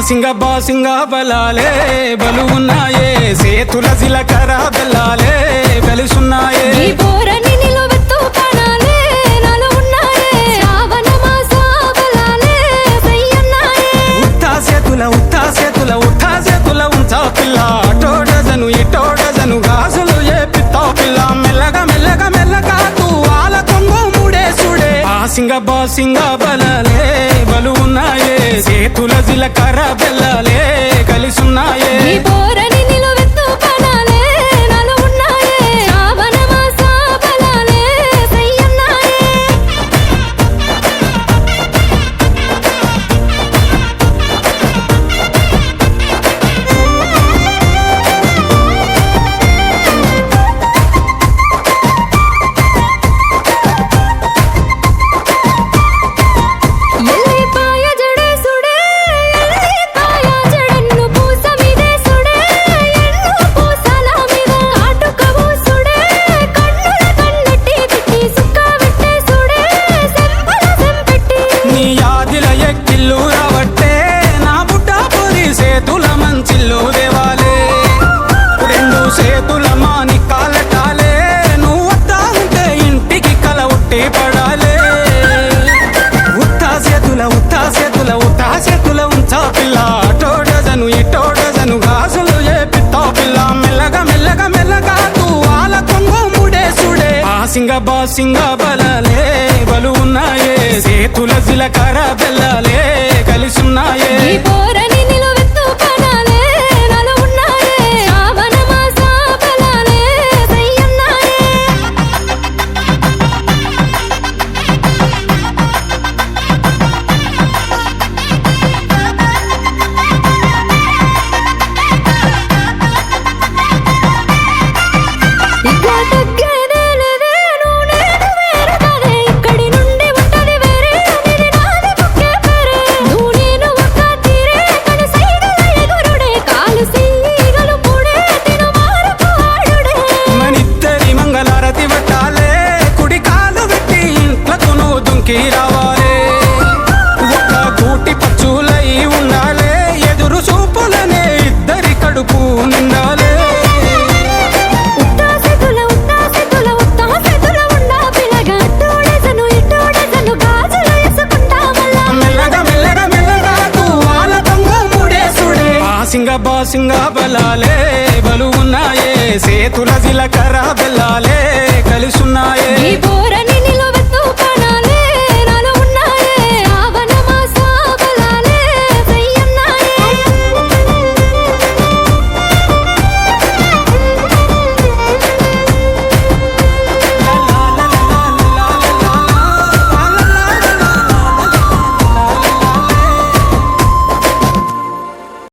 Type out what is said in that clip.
బాసింగ బలాలే బలు ఉన్నాయే సేతుల జిలకర బెల్లాలే వెలుసున్నాయే ఈ బోరని నిలువెత్తు పనాలే నాలో ఉన్నాయే శ్రావణ మాస బలాలే సయ్యన్నాయే ఉత్తా సేతుల ఉంచా పిల్ల అటోడజను ఇటోడజను గాజులు ఏ పిత్తా పిల్ల మెల్లగా తూ ఆల కొంగు మూడేసుడే బాసింగ బలాలే బలు ఉన్నాయే సేతుల జిలకర బెల్లాలే కలిసున్నాయే ఈ బోరని నిలువెత్తు పనాలే నాలో ఉన్నాయే శ్రావణ మాస బలాలే సయ్యన్నాయే ఎల్లిపాయ జడేసుడే ఎల్లిపాయ జడన్ను పూస మీదేసుడే ఎన్ను పూసల మీద కాటుక పూసుడే కన్నుల కన్నెట్టి తిట్టి సుక్క పెట్టేసుడే సెంపల సెంపెట్టి నీ యాదిల ఎక్కిల్లు రావట్టే నా బుడ్డ పొరి సేతుల మంచిల్లు దేవాలే రెండు సేతుల మాని కాలటాలే నువ్వు వద్దా ఉంటే ఇంటికి కల ఉట్టి పడాలే ఉత్తా సేతుల ఉంచా పిల్ల అటోడజను ఇటోడజను గాజులు ఏ పిత్తా పిల్ల మెల్లగా తూ ఆల కొంగు మూడేసుడే బాసింగ బలాలే బలు ఉన్నాయే సేతుల జిలకర బెల్లాలే కలిసున్నాయే ఈ బోరని నిలువెత్తు పనాలే నాలో ఉన్నాయే శ్రావణ మాస బలాలే సయ్యన్నాయే ఇక తగ్గేదే లేదే నువ్వు నేను వేరు కాదే ఇక్కడి నుండి ఉంటది వేరే అనేది నాది బుక్కే పేరే నువ్వు నేను ఒక్క తీరే కను సైగల ఎగురుడే కాలు సీగలు పూడే తిను మారపు ఆడుడే మనిద్దరి మంగళారతి పట్టాలే కుడి కాలు పెట్టి ఇంట్లకు నువ్వు దుంకి రావాలే ఒక్క కూటి పచ్చులై ఉండాలే ఎదురు చూపులనే ఇద్దరి కడుపు నిండాలే ఉత్తా సేతుల ఉండా పిల్లగా అట్టోడేసను ఇట్టోడేసను గాజులు వేసుకుంటా మళ్ళా మెల్లగా తూ ఆల కొంగు మూడేసుడే బాసింగ బలాలే బలు ఉన్నాయే సేతుల జిలకర బెల్లాలే